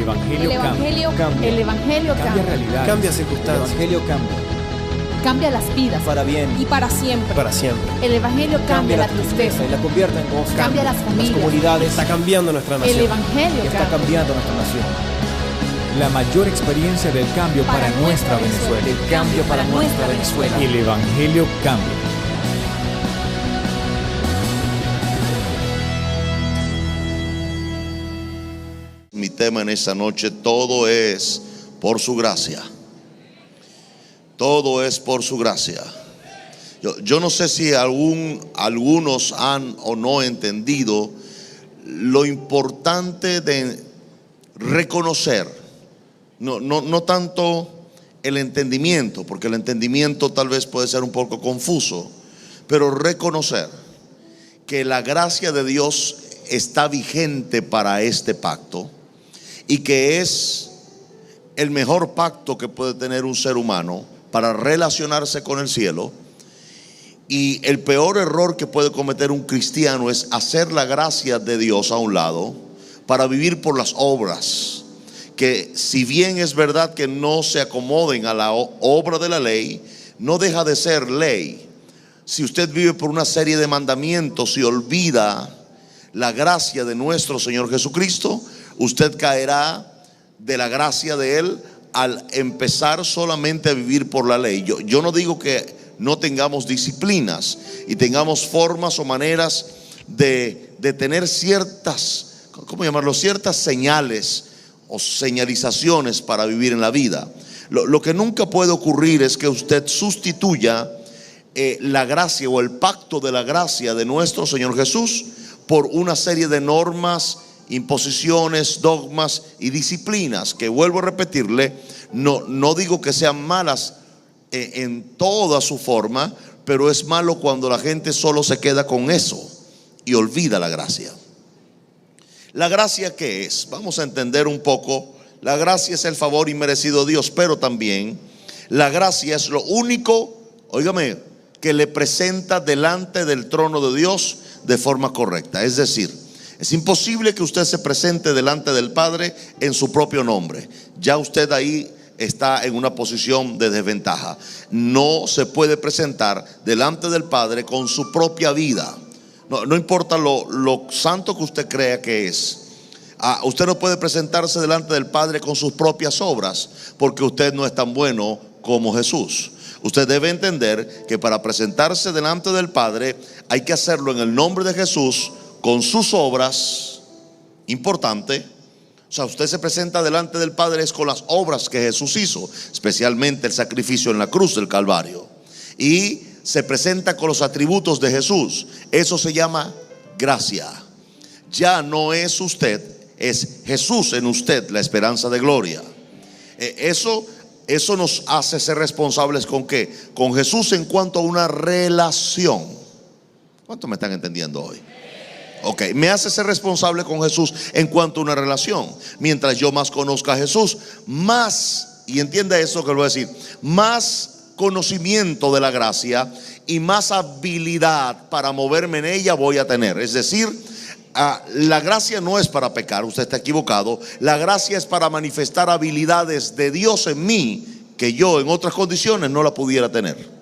Evangelio cambia. El Evangelio Cambia realidades. Cambia El circunstancias. Evangelio cambia. cambia las vidas Para bien. y para siempre. Para siempre. El Evangelio cambia la tristeza, y la convierte en gozo. cambia las Las familias. comunidades. Está cambiando nuestra El nación. Evangelio Está cambia. cambiando nuestra nación. La mayor experiencia del cambio para nuestra Venezuela. El cambio para nuestra Venezuela. El Evangelio cambia. Mi tema en esta noche, todo es por su gracia. Todo es por su gracia. Yo no sé si algunos han o no entendido lo importante de reconocer, no tanto el entendimiento, porque el entendimiento tal vez puede ser un poco confuso, pero reconocer que la gracia de Dios está vigente para este pacto y que es el mejor pacto que puede tener un ser humano para relacionarse con el cielo. Y el peor error que puede cometer un cristiano es hacer la gracia de Dios a un lado para vivir por las obras, que si bien es verdad que no se acomoden a la obra de la ley, no deja de ser ley. Si usted vive por una serie de mandamientos y olvida la gracia de nuestro Señor Jesucristo, usted caerá de la gracia de Él al empezar solamente a vivir por la ley. Yo no digo que no tengamos disciplinas y tengamos formas o maneras de tener ciertas, ¿cómo llamarlo? Ciertas señales o señalizaciones para vivir en la vida. Lo que nunca puede ocurrir es que usted sustituya la gracia o el pacto de la gracia de nuestro Señor Jesús por una serie de normas, imposiciones, dogmas y disciplinas que, vuelvo a repetirle, no digo que sean malas en toda su forma, pero es malo cuando la gente solo se queda con eso y olvida la gracia. ¿La gracia qué es? Vamos a entender un poco. La gracia es el favor inmerecido de Dios, pero también la gracia es lo único, óigame, que le presenta delante del trono de Dios de forma correcta. Es decir, es imposible que usted se presente delante del Padre en su propio nombre. Ya usted ahí está en una posición de desventaja. No se puede presentar delante del Padre con su propia vida. No importa lo santo que usted crea que es. Usted no puede presentarse delante del Padre con sus propias obras, porque usted no es tan bueno como Jesús. Usted debe entender que para presentarse delante del Padre hay que hacerlo en el nombre de Jesús, con sus obras. Importante. O sea, usted se presenta delante del Padre es con las obras que Jesús hizo, especialmente el sacrificio en la cruz del Calvario, y se presenta con los atributos de Jesús. Eso se llama gracia. Ya no es usted, es Jesús en usted, la esperanza de gloria. Eso nos hace ser responsables ¿con qué? Con Jesús en cuanto a una relación. ¿Cuántos me están entendiendo hoy? Ok, me hace ser responsable con Jesús en cuanto a una relación. Mientras yo más conozca a Jesús, más, y entienda eso que le voy a decir, más conocimiento de la gracia y más habilidad para moverme en ella voy a tener. Es decir, la gracia no es para pecar, usted está equivocado. La gracia es para manifestar habilidades de Dios en mí que yo en otras condiciones no la pudiera tener.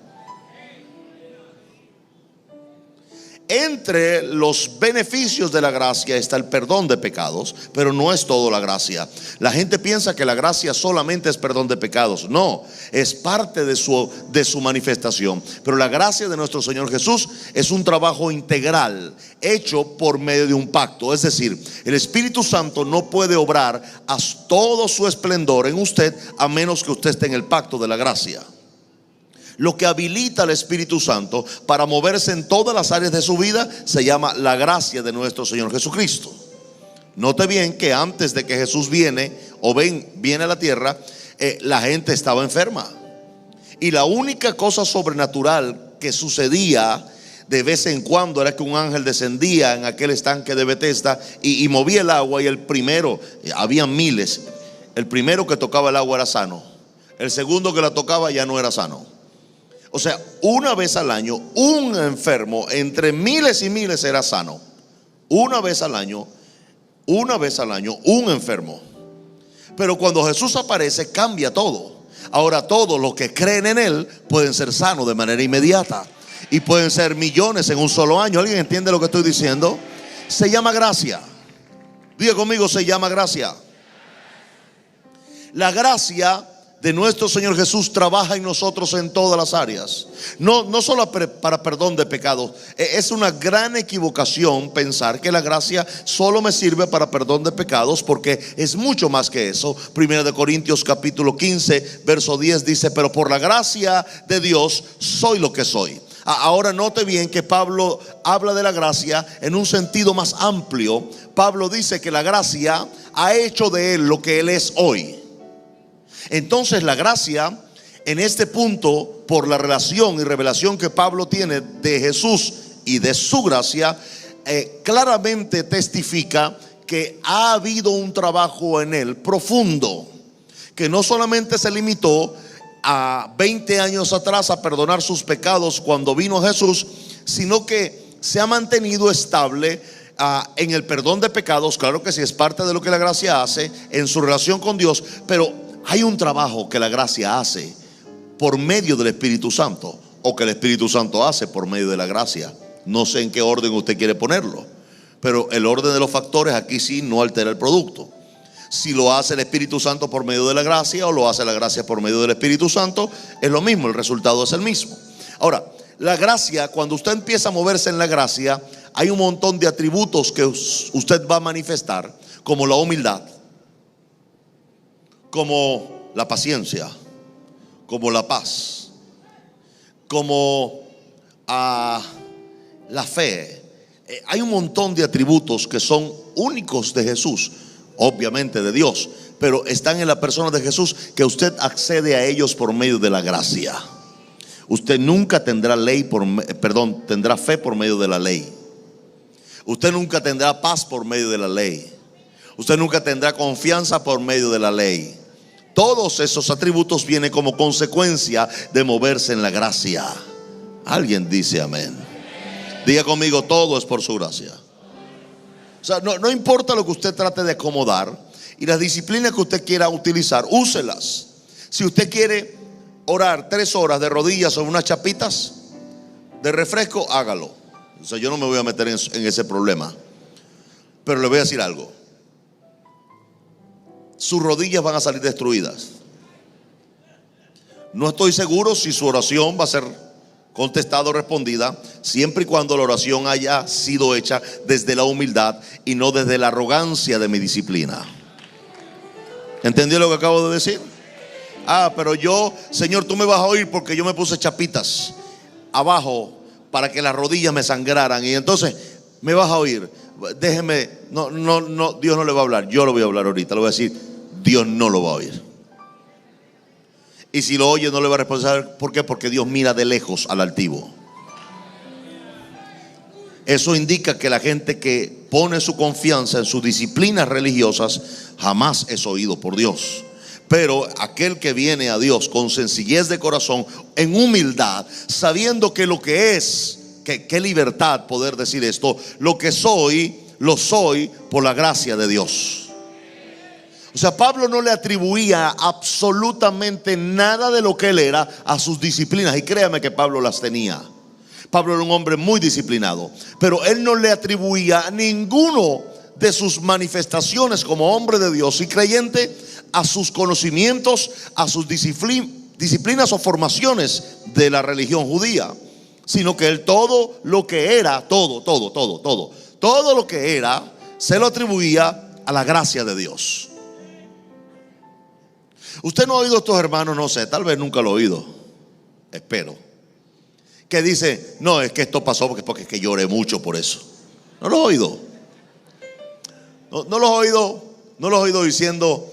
Entre los beneficios de la gracia está el perdón de pecados, pero no es todo la gracia. La gente piensa que la gracia solamente es perdón de pecados. No, es parte de su manifestación. Pero la gracia de nuestro Señor Jesús es un trabajo integral hecho por medio de un pacto. Es decir, el Espíritu Santo no puede obrar a todo su esplendor en usted a menos que usted esté en el pacto de la gracia. Lo que habilita al Espíritu Santo para moverse en todas las áreas de su vida se llama la gracia de nuestro Señor Jesucristo. Note bien que antes de que Jesús viene a la tierra, la gente estaba enferma. Y la única cosa sobrenatural que sucedía de vez en cuando era que un ángel descendía en aquel estanque de Betesda y movía el agua, y el primero, habían miles, el primero que tocaba el agua era sano. El segundo que la tocaba ya no era sano. O sea, una vez al año, un enfermo entre miles y miles era sano. Una vez al año, un enfermo. Pero cuando Jesús aparece, cambia todo. Ahora todos los que creen en Él pueden ser sanos de manera inmediata. Y pueden ser millones en un solo año. ¿Alguien entiende lo que estoy diciendo? Se llama gracia. Diga conmigo, se llama gracia. La gracia de nuestro Señor Jesús trabaja en nosotros en todas las áreas. No solo para perdón de pecados. Es una gran equivocación pensar que la gracia solo me sirve para perdón de pecados, porque es mucho más que eso. Primera de Corintios capítulo 15 verso 10 dice: pero por la gracia de Dios soy lo que soy. Ahora note bien que Pablo habla de la gracia en un sentido más amplio. Pablo dice que la gracia ha hecho de él lo que él es hoy. Entonces la gracia en este punto, por la relación y revelación que Pablo tiene de Jesús y de su gracia, claramente testifica que ha habido un trabajo en él profundo, que no solamente se limitó a 20 años atrás a perdonar sus pecados cuando vino Jesús, sino que se ha mantenido estable en el perdón de pecados. Claro que sí, es parte de lo que la gracia hace en su relación con Dios, pero hay un trabajo que la gracia hace por medio del Espíritu Santo, o que el Espíritu Santo hace por medio de la gracia. No sé en qué orden usted quiere ponerlo, pero el orden de los factores aquí sí no altera el producto. Si lo hace el Espíritu Santo por medio de la gracia, o lo hace la gracia por medio del Espíritu Santo, es lo mismo, el resultado es el mismo. Ahora, la gracia, cuando usted empieza a moverse en la gracia, hay un montón de atributos que usted va a manifestar, como la humildad, como la paciencia, como la paz, como la fe. Hay un montón de atributos que son únicos de Jesús, obviamente de Dios, pero están en la persona de Jesús, que usted accede a ellos por medio de la gracia. Usted nunca tendrá tendrá fe por medio de la ley. Usted nunca tendrá paz por medio de la ley. Usted nunca tendrá confianza por medio de la ley. Todos esos atributos vienen como consecuencia de moverse en la gracia. Alguien dice amén. Diga conmigo, todo es por su gracia. O sea, no importa lo que usted trate de acomodar, y las disciplinas que usted quiera utilizar, úselas. Si usted quiere orar 3 horas de rodillas sobre unas chapitas de refresco, hágalo. O sea, yo no me voy a meter en ese problema, pero le voy a decir algo: sus rodillas van a salir destruidas. No estoy seguro si su oración va a ser contestada o respondida, siempre y cuando la oración haya sido hecha desde la humildad y no desde la arrogancia de mi disciplina. ¿Entendió lo que acabo de decir? Pero yo, Señor, tú me vas a oír porque yo me puse chapitas abajo para que las rodillas me sangraran, y entonces me vas a oír. Déjeme, no, Dios no le va a hablar. Yo lo voy a hablar ahorita, le voy a decir: Dios no lo va a oír. Y si lo oye, no le va a responder. ¿Por qué? Porque Dios mira de lejos al altivo. Eso indica que la gente que pone su confianza en sus disciplinas religiosas jamás es oído por Dios. Pero aquel que viene a Dios con sencillez de corazón, en humildad, sabiendo que lo que es, qué libertad poder decir esto: lo que soy, lo soy por la gracia de Dios. O sea, Pablo no le atribuía absolutamente nada de lo que él era a sus disciplinas, y créame que Pablo las tenía. Pablo era un hombre muy disciplinado, pero él no le atribuía ninguno de sus manifestaciones como hombre de Dios y creyente a sus conocimientos, a sus disciplinas o formaciones de la religión judía, sino que él todo lo que era, todo lo que era, se lo atribuía a la gracia de Dios. Usted no ha oído a estos hermanos, no sé, tal vez nunca lo ha oído, espero, que dice: no, es que esto pasó porque es que lloré mucho por eso. ¿No lo he oído? No los he oído diciendo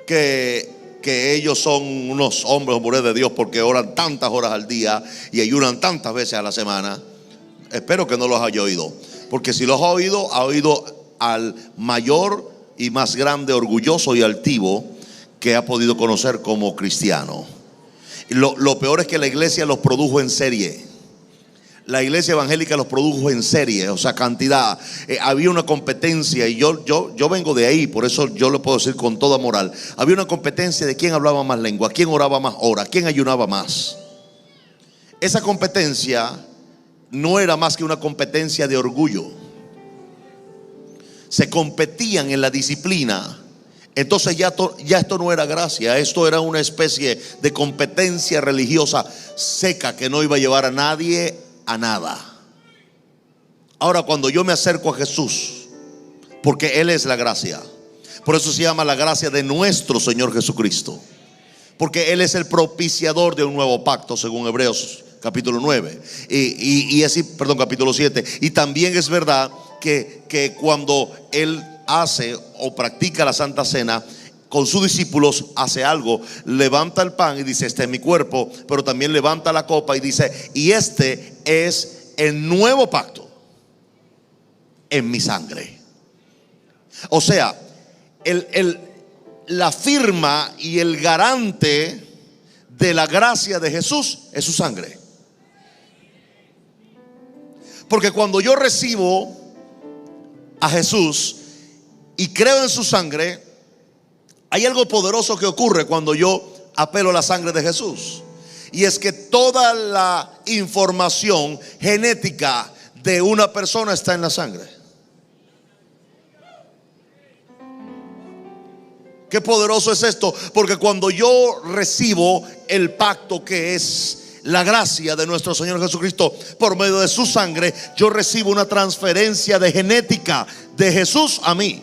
que ellos son unos hombres o mujeres de Dios porque oran tantas horas al día y ayunan tantas veces a la semana. Espero que no los haya oído, porque si los ha oído al mayor y más grande orgulloso y altivo que ha podido conocer como cristiano. Lo peor es que la iglesia los produjo en serie. La iglesia evangélica los produjo en serie, o sea, cantidad. Había una competencia y yo vengo de ahí, por eso yo lo puedo decir con toda moral. Había una competencia de quién hablaba más lengua, quién oraba más horas, quién ayunaba más. Esa competencia no era más que una competencia de orgullo. Se competían en la disciplina. Entonces ya esto no era gracia, esto era una especie de competencia religiosa seca que no iba a llevar a nadie a nada. Ahora, cuando yo me acerco a Jesús, porque Él es la gracia, por eso se llama la gracia de nuestro Señor Jesucristo, porque Él es el propiciador de un nuevo pacto, según Hebreos capítulo 9 y así, perdón, capítulo 7. Y también es verdad que cuando Él hace o practica la Santa Cena con sus discípulos, hace algo, levanta el pan y dice: este es mi cuerpo, pero también levanta la copa y dice: y este es el nuevo pacto en mi sangre. O sea, la firma y el garante de la gracia de Jesús es su sangre. Porque cuando yo recibo a Jesús y creo en su sangre, hay algo poderoso que ocurre cuando yo apelo a la sangre de Jesús. Y es que toda la información genética de una persona está en la sangre. Qué poderoso es esto, porque cuando yo recibo el pacto que es la gracia de nuestro Señor Jesucristo por medio de su sangre, yo recibo una transferencia de genética de Jesús a mí.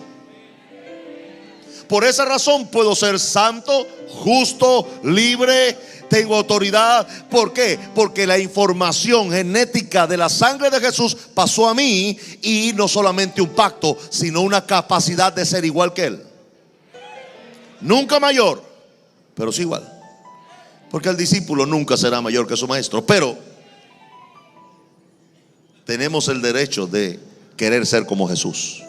Por esa razón puedo ser santo, justo, libre, tengo autoridad. ¿Por qué? Porque la información genética de la sangre de Jesús pasó a mí, y no solamente un pacto, sino una capacidad de ser igual que Él. Nunca mayor, pero sí igual. Porque el discípulo nunca será mayor que su maestro, pero tenemos el derecho de querer ser como Jesús.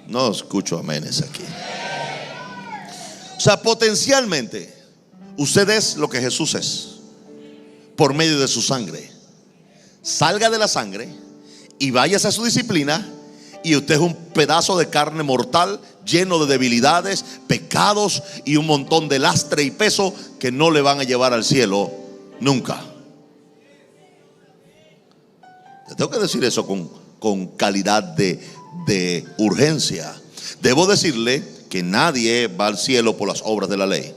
No escucho amenes aquí. O sea, potencialmente usted es lo que Jesús es por medio de su sangre. Salga de la sangre y váyase a su disciplina, y usted es un pedazo de carne mortal, lleno de debilidades, pecados y un montón de lastre y peso que no le van a llevar al cielo nunca. Le tengo que decir eso con calidad de urgencia. Debo decirle que nadie va al cielo por las obras de la ley,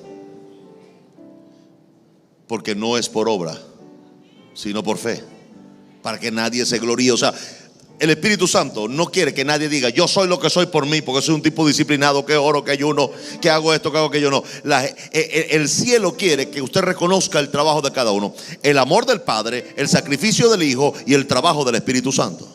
porque no es por obra, sino por fe, para que nadie se gloríe. O sea, el Espíritu Santo no quiere que nadie diga: yo soy lo que soy por mí, porque soy un tipo disciplinado, que oro, que ayuno, que hago esto, que hago aquello. No, el cielo quiere que usted reconozca el trabajo de cada uno, el amor del Padre, el sacrificio del Hijo y el trabajo del Espíritu Santo.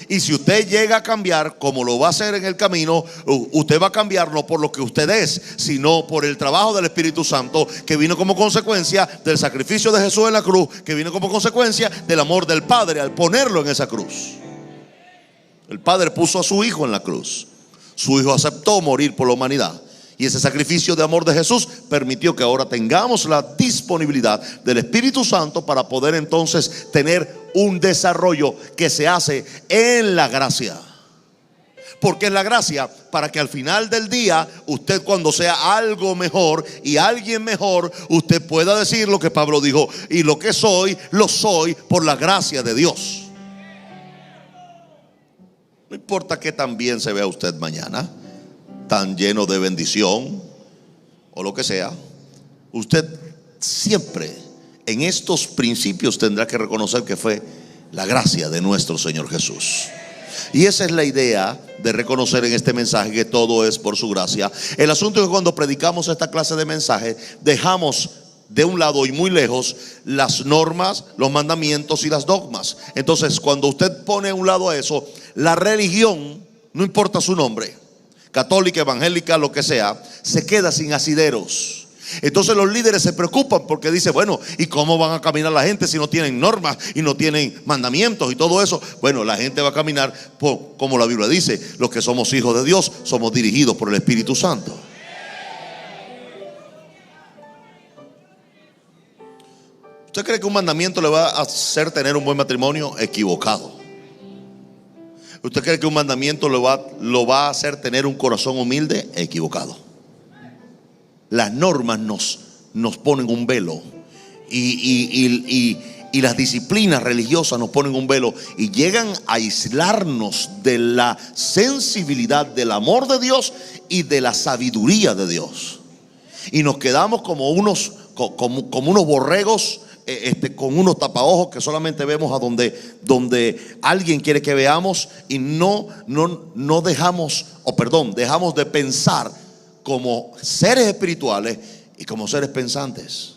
Y si usted llega a cambiar, como lo va a hacer en el camino, usted va a cambiar no por lo que usted es, sino por el trabajo del Espíritu Santo, que vino como consecuencia del sacrificio de Jesús en la cruz, que vino como consecuencia del amor del Padre al ponerlo en esa cruz. El Padre puso a su Hijo en la cruz. Su Hijo aceptó morir por la humanidad, y ese sacrificio de amor de Jesús permitió que ahora tengamos la disponibilidad del Espíritu Santo para poder entonces tener un desarrollo que se hace en la gracia. Porque es la gracia para que al final del día, usted, cuando sea algo mejor y alguien mejor, usted pueda decir lo que Pablo dijo: y lo que soy, lo soy por la gracia de Dios. No importa que tan bien se vea usted mañana, tan lleno de bendición o lo que sea, usted siempre en estos principios tendrá que reconocer que fue la gracia de nuestro Señor Jesús. Y esa es la idea de reconocer en este mensaje que todo es por su gracia. El asunto es que cuando predicamos esta clase de mensaje, dejamos de un lado y muy lejos las normas, los mandamientos y las dogmas. Entonces, cuando usted pone a un lado a eso, la religión, no importa su nombre, católica, evangélica, lo que sea, se queda sin asideros. Entonces los líderes se preocupan porque dicen: bueno, ¿y cómo van a caminar la gente si no tienen normas y no tienen mandamientos y todo eso? Bueno, la gente va a caminar como la Biblia dice: los que somos hijos de Dios somos dirigidos por el Espíritu Santo. ¿Usted cree que un mandamiento le va a hacer tener un buen matrimonio? Equivocado. ¿Usted cree que un mandamiento lo va a hacer tener un corazón humilde? Equivocado. Las normas nos ponen un velo y las disciplinas religiosas nos ponen un velo y llegan a aislarnos de la sensibilidad del amor de Dios y de la sabiduría de Dios, y nos quedamos como unos borregos con unos tapaojos que solamente vemos a donde alguien quiere que veamos, y no dejamos de pensar como seres espirituales y como seres pensantes.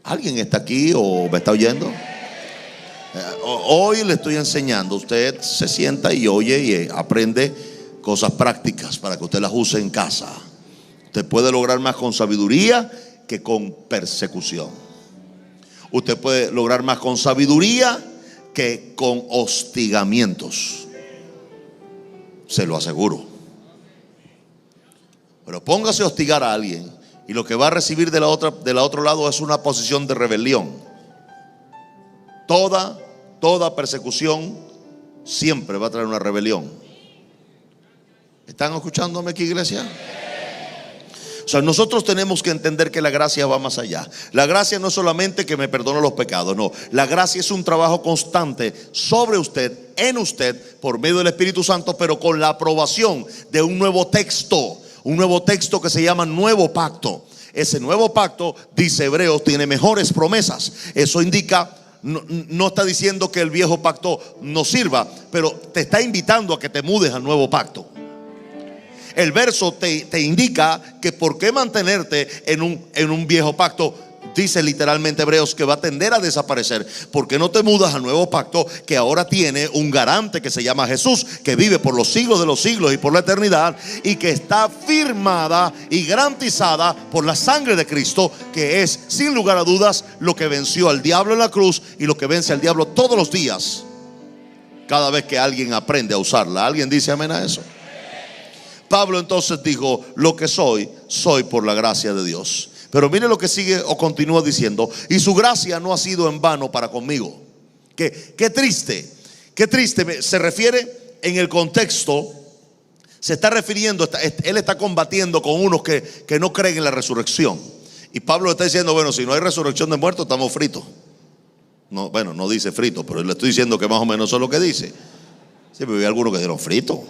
¿Alguien está aquí o me está oyendo? Hoy le estoy enseñando. Usted se sienta y oye y aprende cosas prácticas para que usted las use en casa. Usted puede lograr más con sabiduría que con persecución. Usted puede lograr más con sabiduría que con hostigamientos. Se lo aseguro. Pero póngase a hostigar a alguien y lo que va a recibir del otro lado es una posición de rebelión. Toda persecución siempre va a traer una rebelión. ¿Están escuchándome aquí, iglesia? O sea, nosotros tenemos que entender que la gracia va más allá. La gracia no es solamente que me perdone los pecados, no. La gracia es un trabajo constante sobre usted, en usted, por medio del Espíritu Santo, pero con la aprobación de un nuevo texto. Un nuevo texto que se llama Nuevo Pacto. Ese nuevo pacto, dice Hebreos, tiene mejores promesas. Eso indica, no está diciendo que el viejo pacto no sirva, pero te está invitando a que te mudes al nuevo pacto. El verso te indica que por qué mantenerte en un viejo pacto. Dice literalmente Hebreos que va a tender a desaparecer. ¿Por qué no te mudas al nuevo pacto que ahora tiene un garante que se llama Jesús, que vive por los siglos de los siglos y por la eternidad, y que está firmada y garantizada por la sangre de Cristo, que es sin lugar a dudas lo que venció al diablo en la cruz y lo que vence al diablo todos los días cada vez que alguien aprende a usarla? ¿Alguien dice amén a eso? Pablo entonces dijo: lo que soy por la gracia de Dios. Pero mire lo que sigue o continúa diciendo: y su gracia no ha sido en vano para conmigo. Qué triste, qué triste. Se refiere en el contexto, se está refiriendo, él está combatiendo con unos que no creen en la resurrección. Y Pablo está diciendo: bueno, si no hay resurrección de muertos, estamos fritos. No, bueno, no dice frito, pero le estoy diciendo que más o menos eso es lo que dice. Sí, pero hay algunos que dieron frito.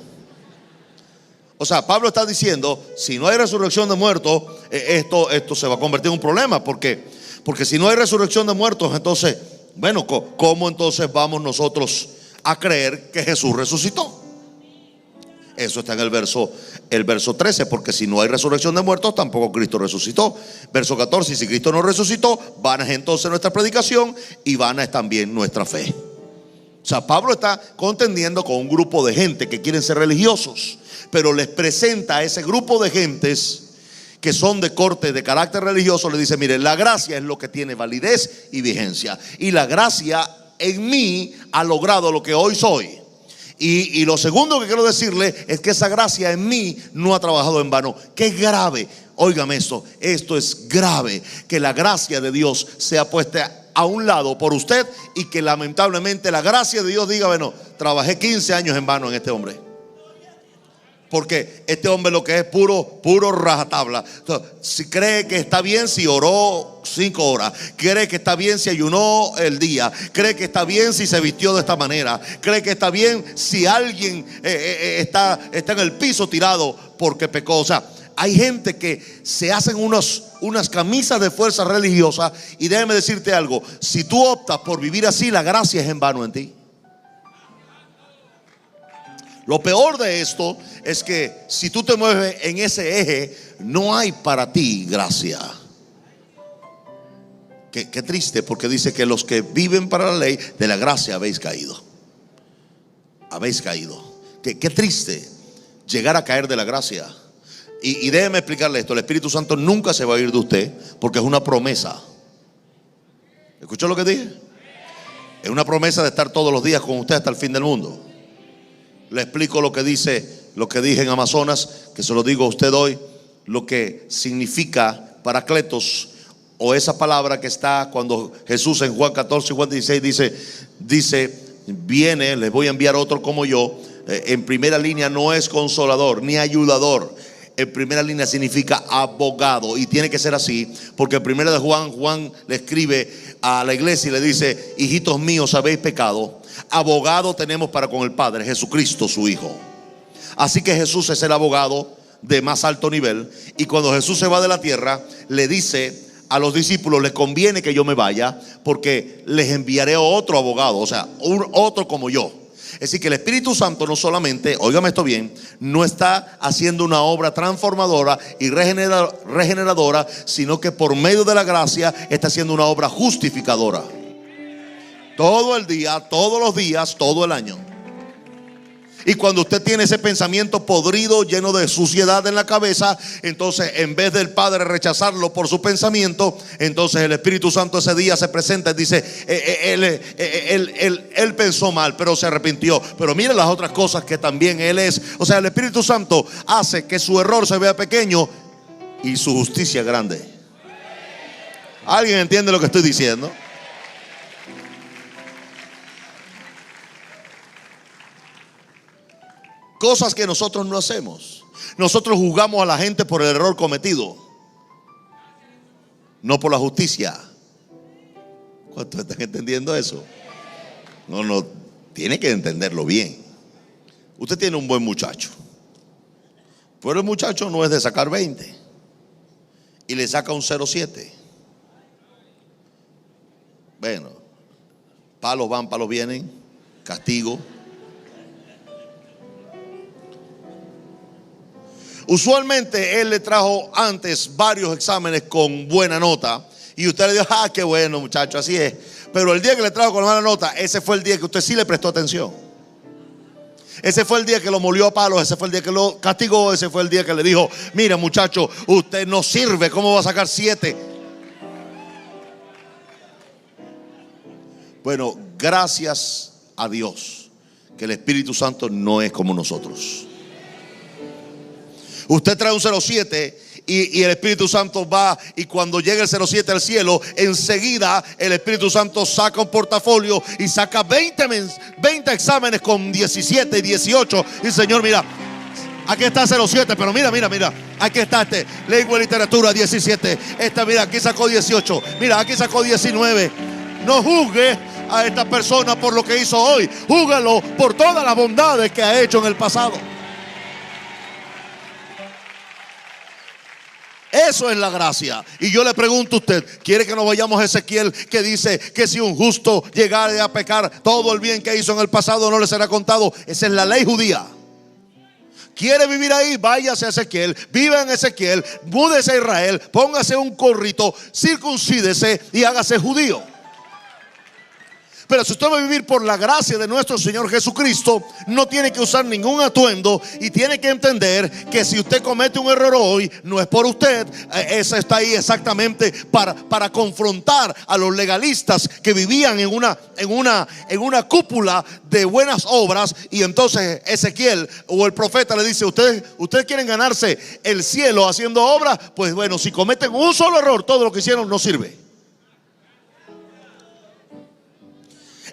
O sea, Pablo está diciendo: si no hay resurrección de muertos, esto se va a convertir en un problema. Porque si no hay resurrección de muertos, entonces, bueno, ¿cómo entonces vamos nosotros a creer que Jesús resucitó? Eso está en el verso 13. Porque si no hay resurrección de muertos, tampoco Cristo resucitó. Verso 14: y si Cristo no resucitó, vana es entonces nuestra predicación y vana es también nuestra fe. O sea, Pablo está contendiendo con un grupo de gente que quieren ser religiosos, pero les presenta a ese grupo de gentes que son de corte, de carácter religioso. Le dice: mire, la gracia es lo que tiene validez y vigencia, y la gracia en mí ha logrado lo que hoy soy. Y lo segundo que quiero decirle es que esa gracia en mí no ha trabajado en vano. Qué grave, óigame esto es grave, que la gracia de Dios sea puesta a un lado por usted y que lamentablemente la gracia de Dios diga: bueno, trabajé 15 años en vano en este hombre. Porque este hombre lo que es puro rajatabla. Entonces, si cree que está bien si oró 5 horas, cree que está bien si ayunó el día, cree que está bien si se vistió de esta manera, cree que está bien si alguien está en el piso tirado porque pecó. O sea, hay gente que se hacen unas camisas de fuerza religiosa. Y déjame decirte algo: si tú optas por vivir así, la gracia es en vano en ti. Lo peor de esto es que si tú te mueves en ese eje, no hay para ti gracia. Qué triste, porque dice que los que viven para la ley, de la gracia habéis caído. Habéis caído. Qué triste llegar a caer de la gracia. Y déjeme explicarle esto: el Espíritu Santo nunca se va a ir de usted, porque es una promesa. ¿Escuchó lo que dije? Es una promesa de estar todos los días con usted hasta el fin del mundo. Le explico lo que dije en Amazonas, que se lo digo a usted hoy. Lo que significa Paracletos o esa palabra que está cuando Jesús en Juan 14, Juan 16 dice, viene, les voy a enviar otro como yo. En primera línea no es consolador ni ayudador. En primera línea significa abogado, y tiene que ser así, porque en primera de Juan le escribe a la iglesia y le dice: hijitos míos, habéis pecado, abogado tenemos para con el Padre, Jesucristo su Hijo. Así que Jesús es el abogado de más alto nivel, y cuando Jesús se va de la tierra, le dice a los discípulos: les conviene que yo me vaya, porque les enviaré otro abogado, o sea, otro como yo. Es decir, que el Espíritu Santo no solamente, óigame esto bien, no está haciendo una obra transformadora y regeneradora, sino que por medio de la gracia está haciendo una obra justificadora. Todo el día, todos los días, todo el año. Y cuando usted tiene ese pensamiento podrido, lleno de suciedad en la cabeza, entonces en vez del Padre rechazarlo por su pensamiento, entonces el Espíritu Santo ese día se presenta y dice: él pensó mal, pero se arrepintió. Pero mire las otras cosas que también Él es. O sea, el Espíritu Santo hace que su error se vea pequeño y su justicia grande. ¿Alguien entiende lo que estoy diciendo? Cosas que nosotros no hacemos. Nosotros juzgamos a la gente por el error cometido, no por la justicia. ¿Cuántos están entendiendo eso? No, tiene que entenderlo bien. Usted tiene un buen muchacho, pero el muchacho no es de sacar 20 y le saca un 0,7. Bueno, palos van, palos vienen, castigo. Usualmente él le trajo antes varios exámenes con buena nota, y usted le dijo: ah, qué bueno muchacho, así es. Pero el día que le trajo con mala nota, ese fue el día que usted sí le prestó atención. Ese fue el día que lo molió a palos, ese fue el día que lo castigó, ese fue el día que le dijo: mira muchacho, usted no sirve, ¿cómo va a sacar 7? Bueno, gracias a Dios que el Espíritu Santo no es como nosotros. Usted trae un 0,7 y el Espíritu Santo va, y cuando llega el 0,7 al cielo, enseguida el Espíritu Santo saca un portafolio y saca 20 exámenes con 17 y 18. Y Señor, mira, aquí está 0,7, pero mira, aquí está lengua y literatura 17. Mira, aquí sacó 18. Mira, aquí sacó 19. No juzgue a esta persona por lo que hizo hoy, júzgalo por todas las bondades que ha hecho en el pasado. Eso es la gracia. Y yo le pregunto a usted: ¿quiere que nos vayamos a Ezequiel, que dice que si un justo llegare a pecar, todo el bien que hizo en el pasado no le será contado? Esa es la ley judía. ¿Quiere vivir ahí? Váyase a Ezequiel, viva en Ezequiel, múdese a Israel, póngase un corrito, circuncídese y hágase judío. Pero si usted va a vivir por la gracia de nuestro Señor Jesucristo, no tiene que usar ningún atuendo, y tiene que entender que si usted comete un error hoy, no es por usted. Esa está ahí exactamente para confrontar a los legalistas que vivían en una cúpula de buenas obras. Y entonces Ezequiel o el profeta le dice: ustedes quieren ganarse el cielo haciendo obras. Pues bueno, si cometen un solo error, todo lo que hicieron no sirve.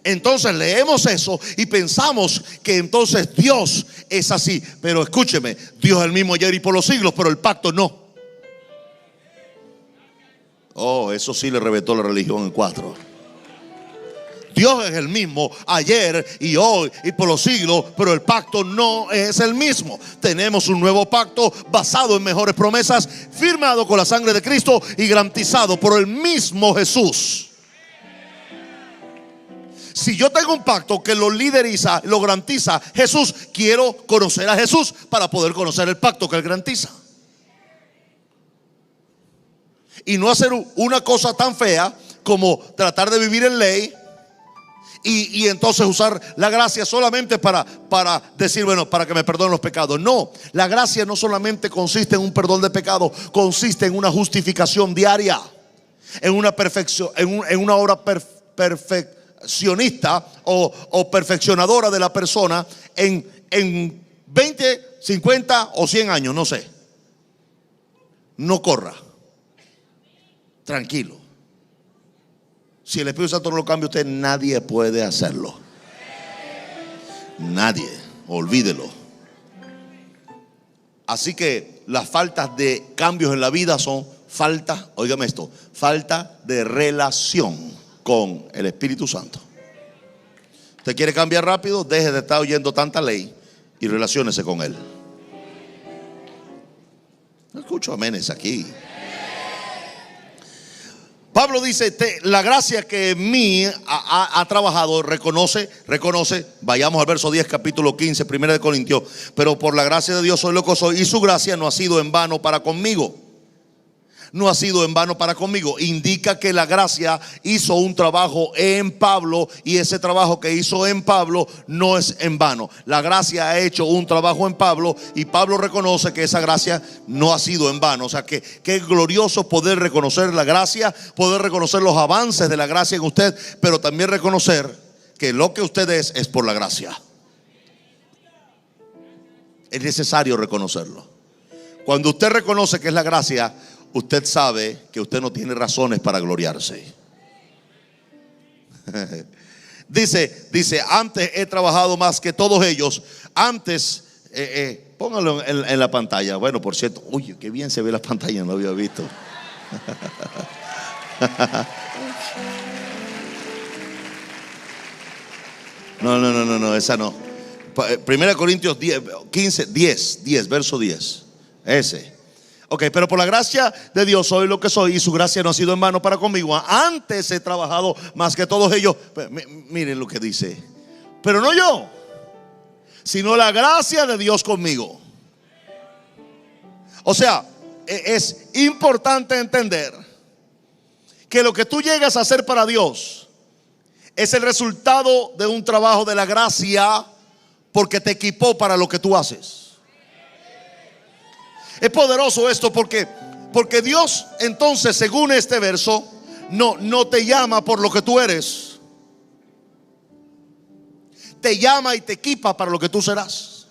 Entonces leemos eso y pensamos que entonces Dios es así. Pero escúcheme, Dios es el mismo ayer y por los siglos, pero el pacto no. Oh, eso sí le reventó la religión en 4. Dios es el mismo ayer y hoy y por los siglos, pero el pacto no es el mismo. Tenemos un nuevo pacto basado en mejores promesas, firmado con la sangre de Cristo y garantizado por el mismo Jesús. Si yo tengo un pacto que lo lideriza, lo garantiza Jesús, quiero conocer a Jesús para poder conocer el pacto que Él garantiza. Y no hacer una cosa tan fea como tratar de vivir en ley y entonces usar la gracia solamente para decir, bueno, para que me perdonen los pecados. No, la gracia no solamente consiste en un perdón de pecado, consiste en una justificación diaria, en una perfección, en una obra perfeccionista o perfeccionadora de la persona en 20, 50 o 100 años, no sé. No corra. tranquilo. Si el Espíritu Santo no lo cambia usted, nadie puede hacerlo. Nadie, olvídelo. Así que las faltas de cambios en la vida son falta, óigame esto, falta de relación con el Espíritu Santo. Usted quiere cambiar rápido, deje de estar oyendo tanta ley y relaciónese con Él. No escucho amenes aquí. Pablo dice, la gracia que en mí ha trabajado, reconoce, vayamos al verso 10, capítulo 15, 1 Corintios, pero por la gracia de Dios soy lo que soy, y su gracia no ha sido en vano para conmigo. No ha sido en vano para conmigo. Indica que la gracia hizo un trabajo en Pablo, y ese trabajo que hizo en Pablo no es en vano. La gracia ha hecho un trabajo en Pablo, y Pablo reconoce que esa gracia no ha sido en vano. O sea que qué glorioso poder reconocer la gracia, poder reconocer los avances de la gracia en usted, pero también reconocer que lo que usted es por la gracia. Es necesario reconocerlo. Cuando usted reconoce que es la gracia, usted sabe que usted no tiene razones para gloriarse. Dice, antes he trabajado más que todos ellos. Antes, póngalo en la pantalla. Bueno, por cierto, uy, qué bien se ve la pantalla, no lo había visto. No, esa no. 1 Corintios 10, verso 10. Ese. Ok, pero por la gracia de Dios soy lo que soy, y su gracia no ha sido en vano para conmigo. Antes he trabajado más que todos ellos. Miren lo que dice. Pero no yo, sino la gracia de Dios conmigo. O sea, es importante entender que lo que tú llegas a hacer para Dios es el resultado de un trabajo de la gracia, porque te equipó para lo que tú haces. Es poderoso esto porque Dios, entonces, según este verso, no te llama por lo que tú eres. Te llama y te equipa para lo que tú serás.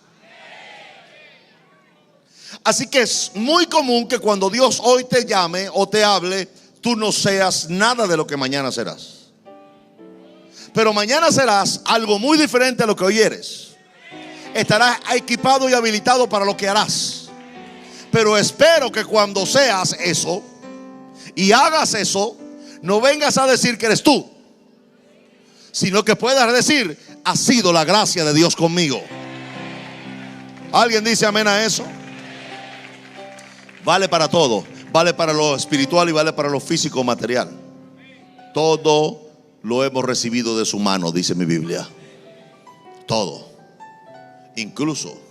Así que es muy común que cuando Dios hoy te llame o te hable, tú no seas nada de lo que mañana serás. Pero mañana serás algo muy diferente a lo que hoy eres. Estarás equipado y habilitado para lo que harás. Pero espero que cuando seas eso y hagas eso, no vengas a decir que eres tú, sino que puedas decir, ha sido la gracia de Dios conmigo. ¿Alguien dice amén a eso? Vale para todo. Vale para lo espiritual y vale para lo físico material. Todo lo hemos recibido de su mano, dice mi Biblia. Todo. Incluso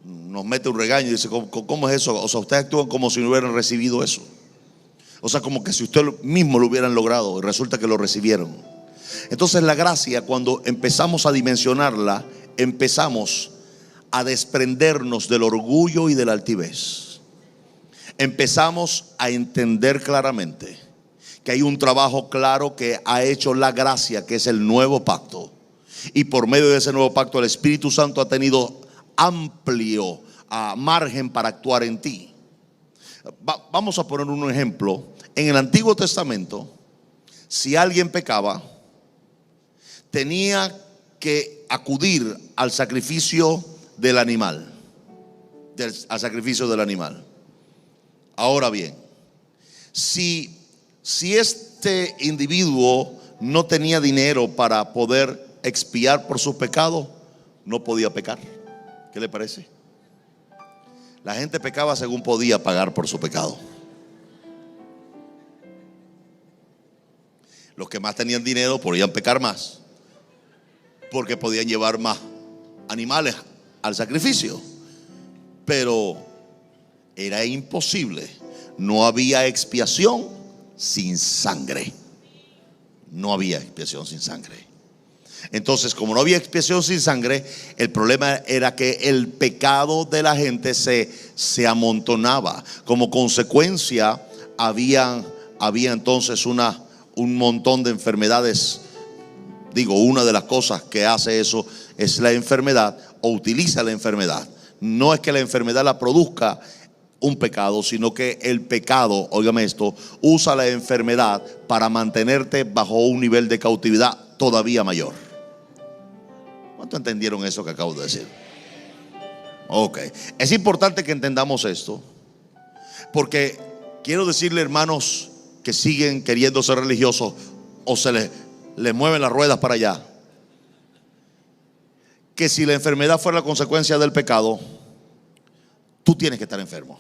nos mete un regaño y dice, ¿cómo es eso? O sea, ustedes actúan como si no hubieran recibido eso. O sea, como que si ustedes mismos lo hubieran logrado, y resulta que lo recibieron. Entonces la gracia, cuando empezamos a dimensionarla, empezamos a desprendernos del orgullo y de la altivez. Empezamos a entender claramente que hay un trabajo claro que ha hecho la gracia, que es el nuevo pacto. Y por medio de ese nuevo pacto, el Espíritu Santo ha tenido amplio margen para actuar en ti. Vamos a poner un ejemplo. En el Antiguo Testamento, si alguien pecaba, tenía que acudir al sacrificio del animal. Al sacrificio del animal. Ahora bien, si este individuo no tenía dinero para poder expiar por sus pecados, no podía pecar. ¿Qué le parece? La gente pecaba según podía pagar por su pecado. Los que más tenían dinero podían pecar más, porque podían llevar más animales al sacrificio. Pero era imposible. No había expiación sin sangre. No había expiación sin sangre. Entonces, como no había expiación sin sangre, el problema era que el pecado de la gente se amontonaba. Como consecuencia, había entonces un montón de enfermedades. Digo, una de las cosas que hace eso es la enfermedad, o utiliza la enfermedad. No es que la enfermedad la produzca un pecado, sino que el pecado, óigame esto, usa la enfermedad para mantenerte bajo un nivel de cautividad todavía mayor. ¿Cuánto entendieron eso que acabo de decir? Ok, es importante que entendamos esto, porque quiero decirle, hermanos que siguen queriendo ser religiosos o se les mueven las ruedas para allá, que si la enfermedad fuera la consecuencia del pecado, tú tienes que estar enfermo,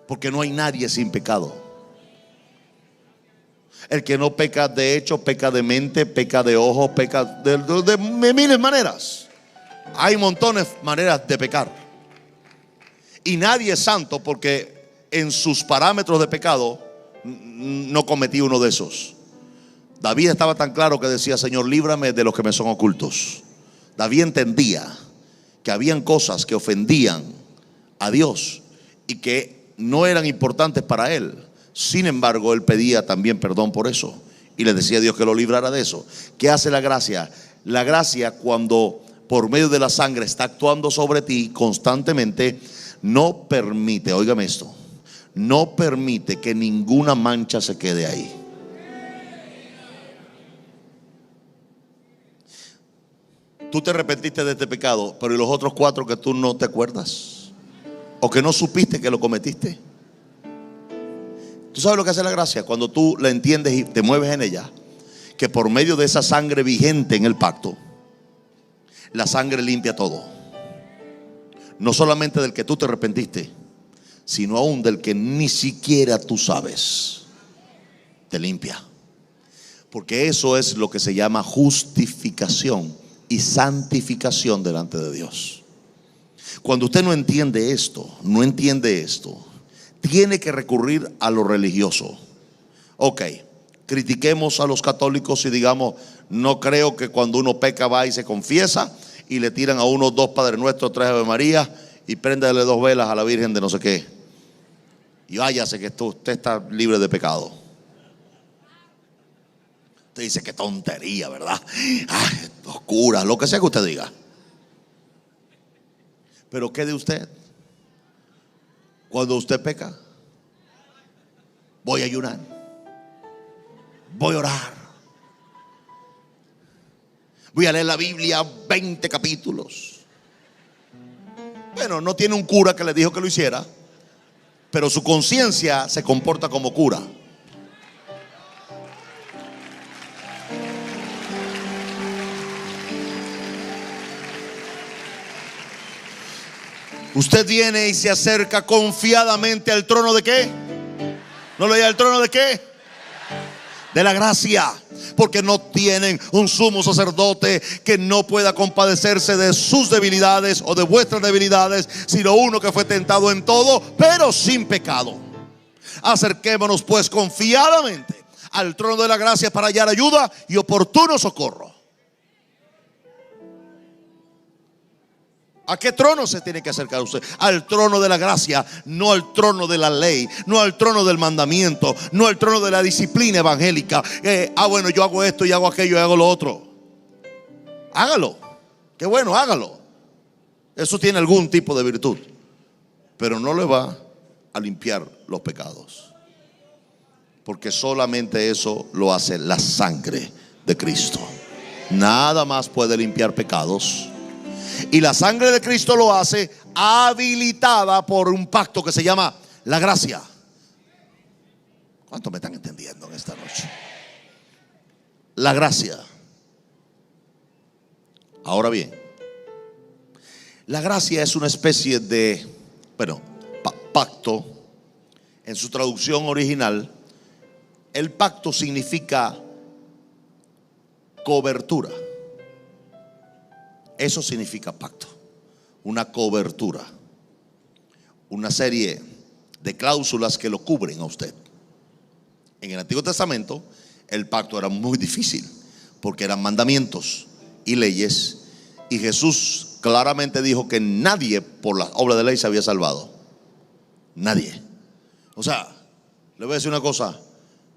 porque no hay nadie sin pecado. El que no peca de hecho, peca de mente, peca de ojo, peca de miles maneras. Hay montones de maneras de pecar. Y nadie es santo porque en sus parámetros de pecado no cometí uno de esos. David estaba tan claro que decía: Señor, líbrame de los que me son ocultos. David entendía que habían cosas que ofendían a Dios y que no eran importantes para él. Sin embargo, él pedía también perdón por eso y le decía a Dios que lo librara de eso. ¿Qué hace la gracia? La gracia, cuando por medio de la sangre está actuando sobre ti constantemente, no permite, óigame esto, no permite que ninguna mancha se quede ahí. Tú te arrepentiste de este pecado, pero ¿y los otros 4 que tú no te acuerdas? ¿O que no supiste que lo cometiste? ¿Tú sabes lo que hace la gracia? Cuando tú la entiendes y te mueves en ella, que por medio de esa sangre vigente en el pacto, la sangre limpia todo. No solamente del que tú te arrepentiste, sino aún del que ni siquiera tú sabes. Te limpia. Porque eso es lo que se llama justificación y santificación delante de Dios. Cuando usted no entiende esto, tiene que recurrir a lo religioso. Ok, critiquemos a los católicos y digamos: no creo que cuando uno peca va y se confiesa y le tiran a uno 2 Padre Nuestro, 3 Ave María y préndale 2 velas a la Virgen de no sé qué. Y váyase que usted está libre de pecado. Usted dice: qué tontería, ¿verdad? Ay, oscura, lo que sea que usted diga. Pero ¿qué de usted? Cuando usted peca, voy a ayunar, voy a orar, voy a leer la Biblia 20 capítulos. Bueno, no tiene un cura que le dijo que lo hiciera, pero su conciencia se comporta como cura. Usted viene y se acerca confiadamente al trono de ¿qué? ¿No le diga al trono de qué? De la gracia. Porque no tienen un sumo sacerdote que no pueda compadecerse de sus debilidades o de vuestras debilidades, sino uno que fue tentado en todo, pero sin pecado. Acerquémonos pues confiadamente al trono de la gracia para hallar ayuda y oportuno socorro. ¿A qué trono se tiene que acercar usted? Al trono de la gracia, no al trono de la ley, no al trono del mandamiento, no al trono de la disciplina evangélica. Bueno, yo hago esto y hago aquello y hago lo otro. Hágalo, qué bueno, hágalo. Eso tiene algún tipo de virtud, pero no le va a limpiar los pecados, porque solamente eso lo hace la sangre de Cristo. Nada más puede limpiar pecados. Y la sangre de Cristo lo hace habilitada por un pacto que se llama la gracia. ¿Cuántos me están entendiendo en esta noche? La gracia. Ahora bien, la gracia es una especie de, pacto. En su traducción original, el pacto significa cobertura. Eso significa pacto, una cobertura, una serie de cláusulas que lo cubren a usted. En el Antiguo Testamento el pacto era muy difícil porque eran mandamientos y leyes, y Jesús claramente dijo que nadie por la obra de ley se había salvado. Nadie. O sea, le voy a decir una cosa: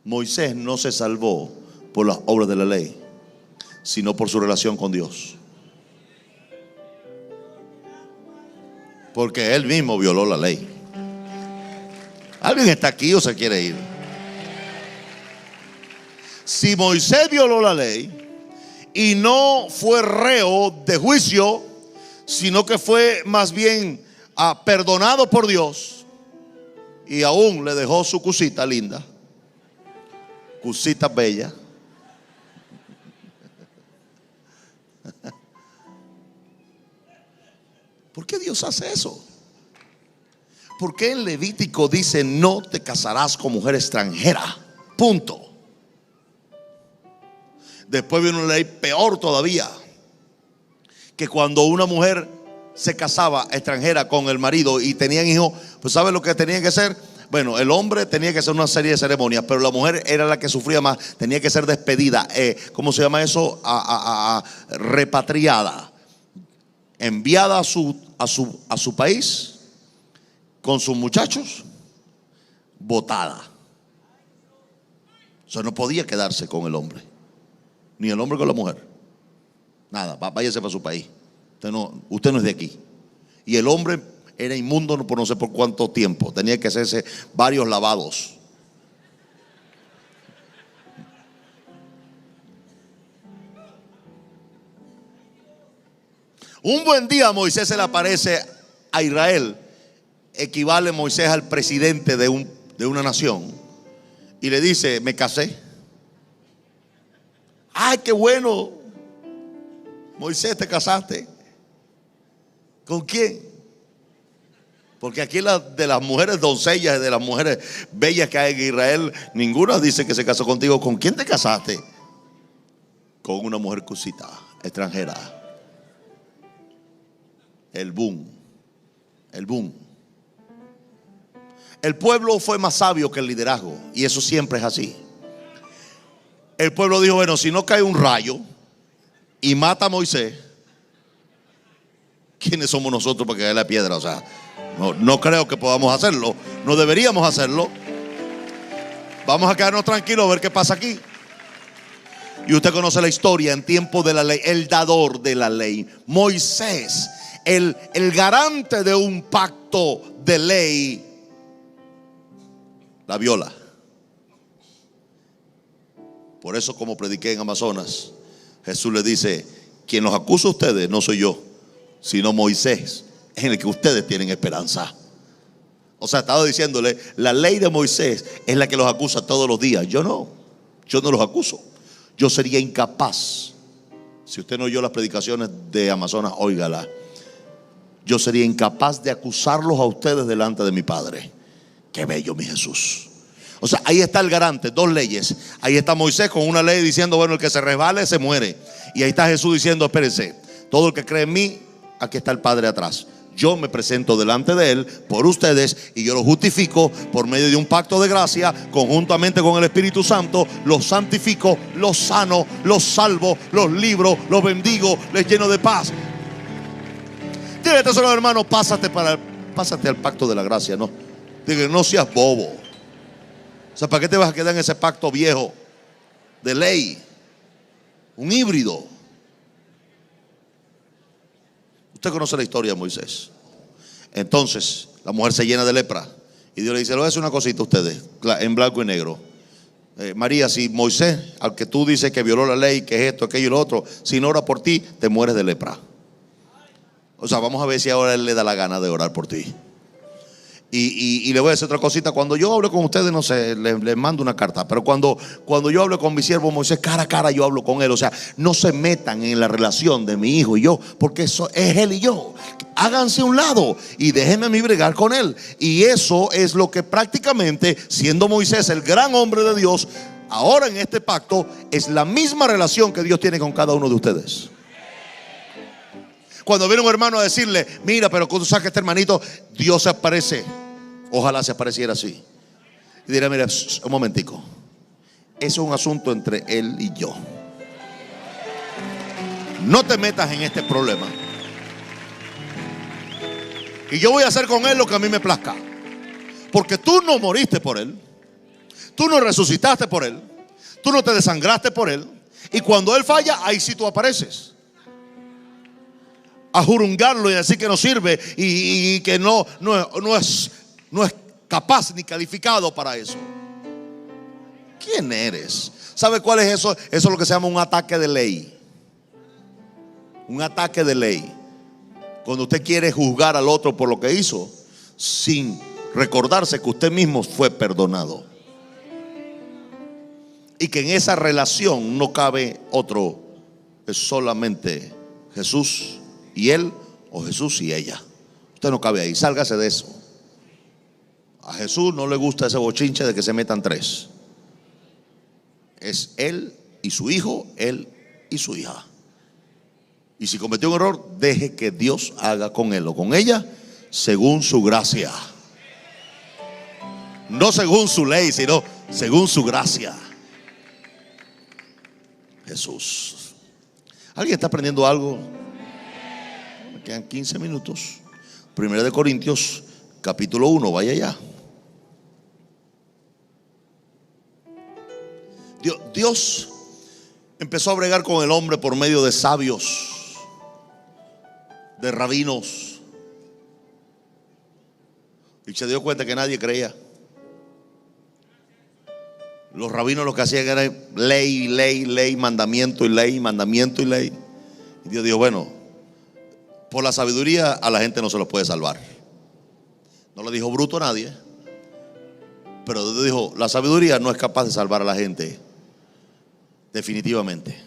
Moisés no se salvó por las obras de la ley, sino por su relación con Dios. Porque él mismo violó la ley. ¿Alguien está aquí o se quiere ir? Si Moisés violó la ley y no fue reo de juicio, sino que fue más bien perdonado por Dios, y aún le dejó su cosita linda, cosita bella, ¿por qué Dios hace eso? ¿Por qué en Levítico dice no te casarás con mujer extranjera? Punto. Después viene una ley peor todavía, que cuando una mujer se casaba extranjera con el marido y tenían hijos, pues ¿sabe lo que tenían que hacer? Bueno, el hombre tenía que hacer una serie de ceremonias, pero la mujer era la que sufría más. Tenía que ser despedida, ¿cómo se llama eso? Repatriada, enviada a su país con sus muchachos, botada. O sea, no podía quedarse con el hombre, ni el hombre con la mujer. Nada, váyase para su país. Usted no es de aquí. Y el hombre era inmundo por no sé por cuánto tiempo. Tenía que hacerse varios lavados. Un buen día Moisés se le aparece a Israel. Equivale Moisés al presidente de una nación, y le dice: me casé. Ay, qué bueno, Moisés, te casaste. ¿Con quién? Porque aquí de las mujeres doncellas, de las mujeres bellas que hay en Israel, ninguna dice que se casó contigo. ¿Con quién te casaste? Con una mujer cusita, extranjera. El boom. El pueblo fue más sabio que el liderazgo, y eso siempre es así. El pueblo dijo: bueno, si no cae un rayo y mata a Moisés, ¿quiénes somos nosotros para que caiga la piedra? O sea, no creo que podamos hacerlo. No deberíamos hacerlo. Vamos a quedarnos tranquilos a ver qué pasa aquí. Y usted conoce la historia. En tiempo de la ley, el dador de la ley, Moisés, el garante de un pacto de ley, la viola. Por eso, como prediqué en Amazonas, Jesús le dice: quien los acusa a ustedes no soy yo, sino Moisés, en el que ustedes tienen esperanza. O sea, estaba diciéndole: la ley de Moisés es la que los acusa todos los días. Yo no los acuso. Yo sería incapaz. Si usted no oyó las predicaciones de Amazonas, óigala. Yo sería incapaz de acusarlos a ustedes delante de mi Padre. Qué bello, mi Jesús. O sea, ahí está el garante, dos leyes. Ahí está Moisés con una ley diciendo: bueno, el que se resbale se muere. Y ahí está Jesús diciendo: espérense, todo el que cree en mí, aquí está el Padre atrás. Yo me presento delante de Él por ustedes, y yo los justifico por medio de un pacto de gracia, conjuntamente con el Espíritu Santo. Los santifico, los sano, los salvo, los libro, los bendigo, les lleno de paz. Dile a tu hermano: pásate al pacto de la gracia. Diga, no seas bobo. O sea, ¿para qué te vas a quedar en ese pacto viejo de ley? Un híbrido. Usted conoce la historia de Moisés. Entonces la mujer se llena de lepra, y Dios le dice: le voy a hacer una cosita a ustedes, en blanco y negro. María, si Moisés, al que tú dices que violó la ley, que es esto, aquello y lo otro, si no ora por ti, te mueres de lepra. O sea, vamos a ver si ahora él le da la gana de orar por ti. Y le voy a decir otra cosita. Cuando yo hablo con ustedes, no sé, les mando una carta. Pero cuando yo hablo con mi siervo Moisés, cara a cara yo hablo con él. O sea, no se metan en la relación de mi hijo y yo, porque eso es él y yo. Háganse a un lado y déjenme a mí bregar con él. Y eso es lo que prácticamente, siendo Moisés el gran hombre de Dios, ahora en este pacto, es la misma relación que Dios tiene con cada uno de ustedes. Cuando viene un hermano a decirle: mira, pero cuando saca este hermanito, Dios se aparece. Ojalá se apareciera así. Y dirá: mira, un momentico, eso es un asunto entre él y yo. No te metas en este problema. Y yo voy a hacer con él lo que a mí me plazca. Porque tú no moriste por él. Tú no resucitaste por él. Tú no te desangraste por él. Y cuando él falla, ahí sí tú apareces. a jurungarlo y a decir que no sirve y que no es capaz ni calificado para eso. ¿Quién eres? ¿Sabe cuál es eso? Eso es lo que se llama un ataque de ley. Un ataque de ley. Cuando usted quiere juzgar al otro por lo que hizo, sin recordarse que usted mismo fue perdonado. Y que en esa relación no cabe otro. Es solamente Jesús y él, o Jesús y ella. Usted no cabe ahí, sálgase de eso. A Jesús no le gusta ese bochinche de que se metan tres. Es él y su hijo, él y su hija. Y si cometió un error, deje que Dios haga con él o con ella según su gracia. No según su ley, sino según su gracia. Jesús. ¿Alguien está aprendiendo algo? Me quedan 15 minutos. 1 Corintios capítulo 1, vaya allá. Dios empezó a bregar con el hombre por medio de sabios, de rabinos, y se dio cuenta que nadie creía. Los rabinos lo que hacían era ley, ley, ley, mandamiento y ley, mandamiento y ley. Y Dios dijo, bueno, por la sabiduría a la gente no se los puede salvar. No le dijo bruto a nadie, pero Dios dijo, la sabiduría no es capaz de salvar a la gente, definitivamente.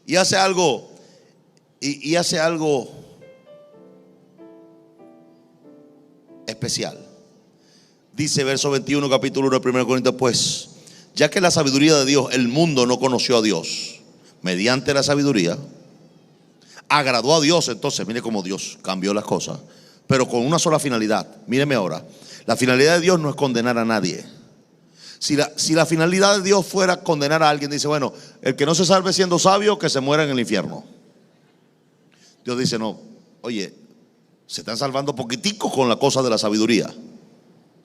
Y hace algo, y hace algo especial. Dice verso 21, capítulo 1 de 1 Corintios, pues ya que la sabiduría de Dios, el mundo no conoció a Dios mediante la sabiduría, agradó a Dios. Entonces mire cómo Dios cambió las cosas, pero con una sola finalidad. Míreme ahora, la finalidad de Dios no es condenar a nadie. Si la finalidad de Dios fuera condenar a alguien, dice, bueno, el que no se salve siendo sabio, que se muera en el infierno. Dios dice, no, oye, se están salvando poquitico con la cosa de la sabiduría,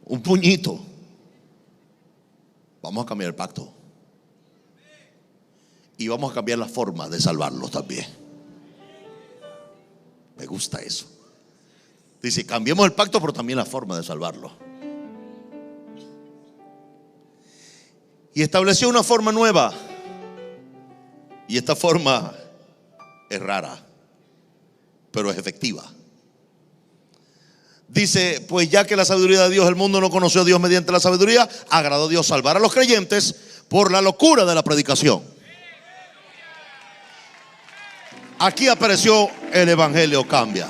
un puñito. Vamos a cambiar el pacto y vamos a cambiar la forma de salvarlos también. Me gusta eso. Dice, cambiemos el pacto, pero también la forma de salvarlo. Y estableció una forma nueva. Y esta forma es rara, pero es efectiva. Dice, pues ya que la sabiduría de Dios, el mundo no conoció a Dios mediante la sabiduría, agradó a Dios salvar a los creyentes por la locura de la predicación. Aquí apareció el Evangelio Cambia.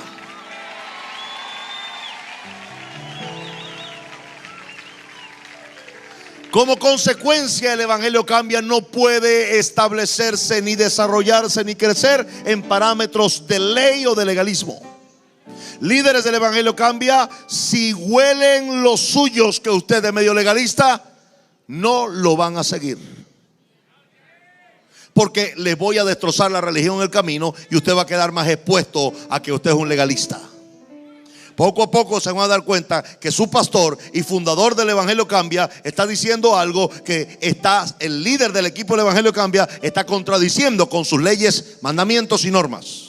Como consecuencia, el Evangelio Cambia no puede establecerse, ni desarrollarse, ni crecer en parámetros de ley o de legalismo. Líderes del Evangelio Cambia, si huelen los suyos que usted es medio legalista, no lo van a seguir, porque les voy a destrozar la religión en el camino y usted va a quedar más expuesto a que usted es un legalista. Poco a poco se van a dar cuenta que su pastor y fundador del Evangelio Cambia está diciendo algo que el líder del equipo del Evangelio Cambia está contradiciendo con sus leyes, mandamientos y normas.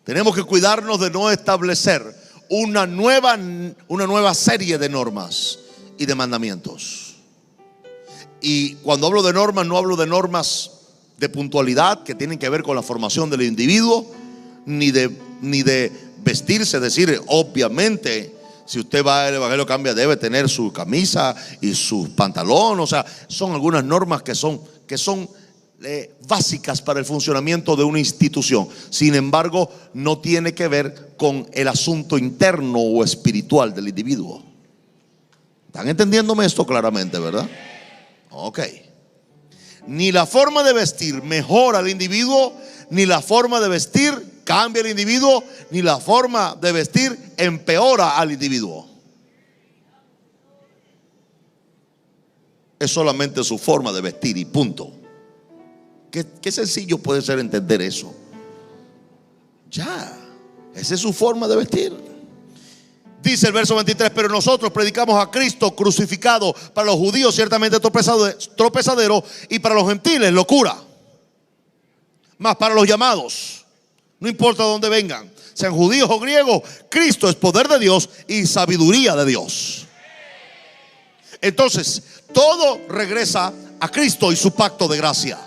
Tenemos que cuidarnos de no establecer una nueva serie de normas y de mandamientos. Y cuando hablo de normas, no hablo de normas de puntualidad que tienen que ver con la formación del individuo, ni de vestirse. Es decir, obviamente, si usted va al Evangelio Cambia, debe tener su camisa y su pantalón. O sea, son algunas normas que son básicas para el funcionamiento de una institución. Sin embargo, no tiene que ver con el asunto interno o espiritual del individuo. ¿Están entendiéndome esto claramente, verdad? Ok. Ni la forma de vestir mejora al individuo, ni la forma de vestir cambia al individuo, ni la forma de vestir empeora al individuo. Es solamente su forma de vestir y punto. Qué sencillo puede ser entender eso. Ya, esa es su forma de vestir. Dice el verso 23, pero nosotros predicamos a Cristo crucificado, para los judíos ciertamente tropezadero, y para los gentiles locura. Mas para los llamados, no importa de dónde vengan, sean judíos o griegos, Cristo es poder de Dios y sabiduría de Dios. Entonces, todo regresa a Cristo y su pacto de gracia.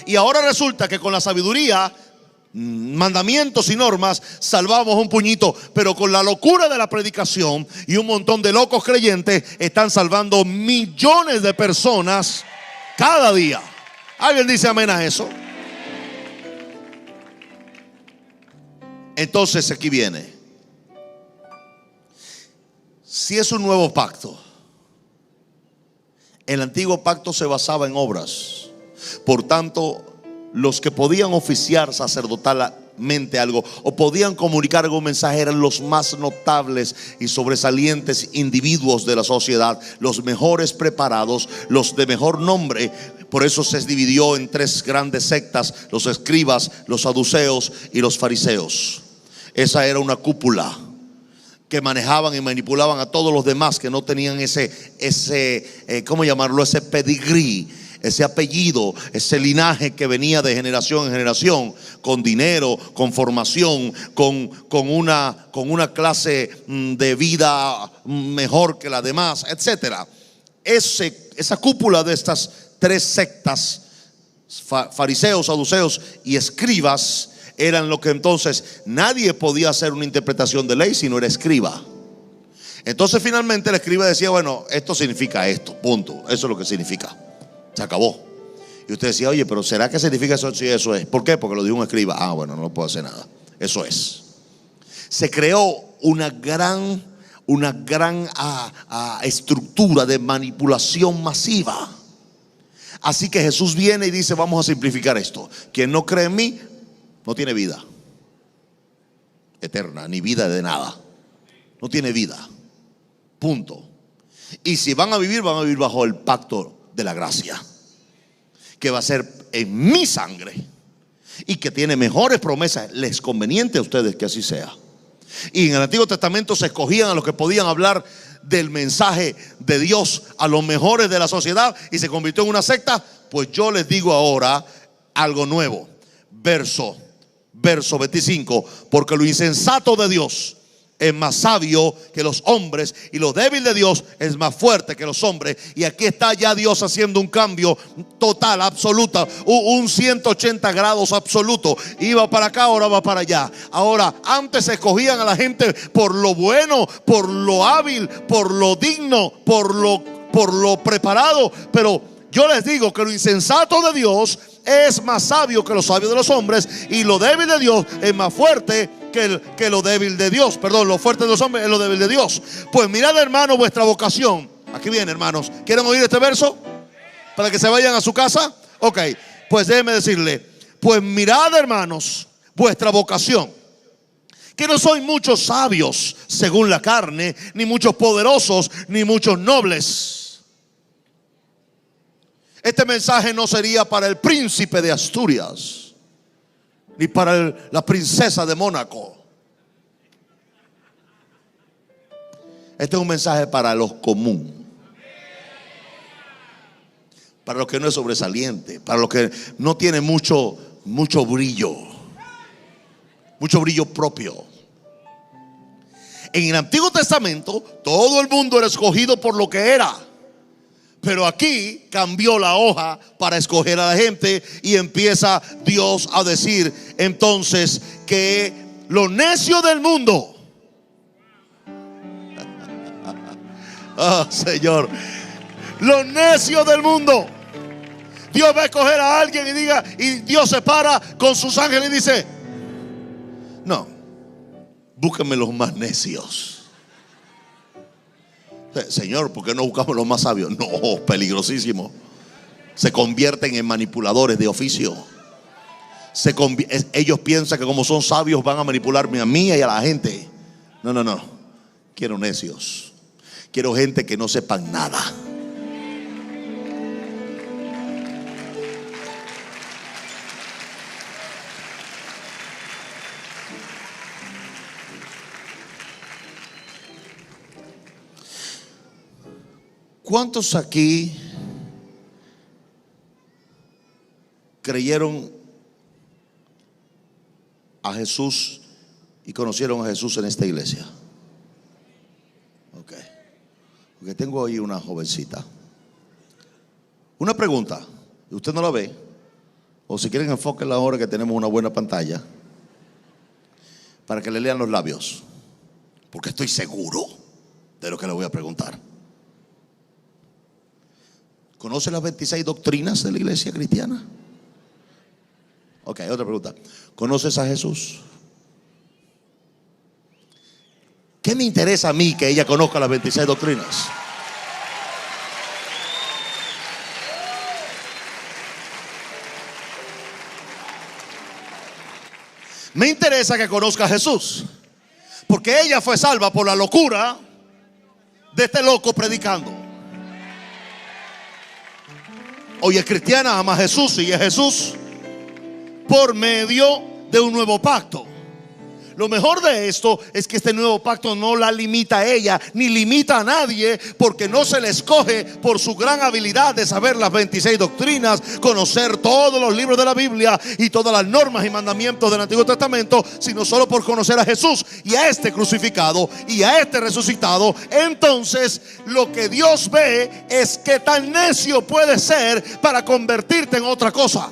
Y ahora resulta que con la sabiduría, mandamientos y normas, salvamos un puñito, pero con la locura de la predicación y un montón de locos creyentes, están salvando millones de personas cada día. ¿Alguien dice amén a eso? Entonces aquí viene. Si es un nuevo pacto, el antiguo pacto se basaba en obras. Por tanto, los que podían oficiar sacerdotalmente algo o podían comunicar algún mensaje eran los más notables y sobresalientes individuos de la sociedad, los mejores preparados, los de mejor nombre. Por eso se dividió en tres grandes sectas: los escribas, los saduceos y los fariseos. Esa era una cúpula que manejaban y manipulaban a todos los demás que no tenían ¿cómo llamarlo? Ese pedigrí, ese apellido, ese linaje que venía de generación en generación, con dinero, con formación, con una clase de vida mejor que la demás, etcétera. Esa cúpula de estas tres sectas, fariseos, saduceos y escribas, eran lo que entonces nadie podía hacer una interpretación de ley si no era escriba. Entonces finalmente el escriba decía, bueno, esto significa esto, punto, eso es lo que significa, se acabó. Y usted decía, oye, pero ¿será que significa eso? Sí, eso es. ¿Por qué? Porque lo dijo un escriba. Ah, bueno, no puedo hacer nada. Eso es. Se creó una gran estructura de manipulación masiva. Así que Jesús viene y dice, vamos a simplificar esto. Quien no cree en mí no tiene vida eterna, ni vida de nada. No tiene vida. Punto. Y si van a vivir bajo el pacto de la gracia, que va a ser en mi sangre y que tiene mejores promesas. Les conveniente a ustedes que así sea. Y en el Antiguo Testamento se escogían a los que podían hablar del mensaje de Dios a los mejores de la sociedad, y se convirtió en una secta. Pues yo les digo ahora algo nuevo. Verso 25, porque lo insensato de Dios es más sabio que los hombres, y lo débil de Dios es más fuerte que los hombres. Y aquí está ya Dios haciendo un cambio total, absoluto, un 180 grados absoluto. Iba para acá, ahora va para allá. Ahora, antes se escogían a la gente por lo bueno, por lo hábil, por lo digno, por lo preparado. Pero yo les digo que lo insensato de Dios es más sabio que lo sabio de los hombres, y lo débil de Dios es más fuerte que lo débil de Dios. Perdón, lo fuerte de los hombres es lo débil de Dios. Pues mirad, hermanos, vuestra vocación. Aquí viene, hermanos. ¿Quieren oír este verso? Para que se vayan a su casa. Ok, pues déjenme decirle, pues mirad, hermanos, vuestra vocación. Que no sois muchos sabios según la carne, ni muchos poderosos, ni muchos nobles. Este mensaje no sería para el príncipe de Asturias, ni para la princesa de Mónaco. Este es un mensaje para los comunes, para los que no es sobresaliente, para los que no tiene mucho brillo propio. En el Antiguo Testamento todo el mundo era escogido por lo que era. Pero aquí cambió la hoja para escoger a la gente, y empieza Dios a decir entonces que lo necio del mundo, oh Señor, lo necio del mundo, Dios va a escoger a alguien y Dios se para con sus ángeles y dice, no, búsquenme los más necios. Señor, ¿por qué no buscamos los más sabios? No, peligrosísimo. Se convierten en manipuladores de oficio. Ellos piensan que como son sabios van a manipularme a mí y a la gente. No. Quiero necios. Quiero gente que no sepan nada. ¿Cuántos aquí creyeron a Jesús y conocieron a Jesús en esta iglesia? Ok. Porque tengo ahí una jovencita. Una pregunta. Usted no la ve. O si quieren, enfóquenla ahora que tenemos una buena pantalla, para que le lean los labios, porque estoy seguro de lo que le voy a preguntar. ¿Conoce las 26 doctrinas de la iglesia cristiana? Ok, otra pregunta. ¿Conoces a Jesús? ¿Qué me interesa a mí que ella conozca las 26 doctrinas? Me interesa que conozca a Jesús, porque ella fue salva por la locura de este loco predicando. Hoy es cristiana, ama a Jesús, sigue a Jesús por medio de un nuevo pacto. Lo mejor de esto es que este nuevo pacto no la limita a ella, ni limita a nadie, porque no se le escoge por su gran habilidad de saber las 26 doctrinas, conocer todos los libros de la Biblia y todas las normas y mandamientos del Antiguo Testamento, sino solo por conocer a Jesús y a este crucificado y a este resucitado. Entonces lo que Dios ve es que tan necio puede ser para convertirte en otra cosa.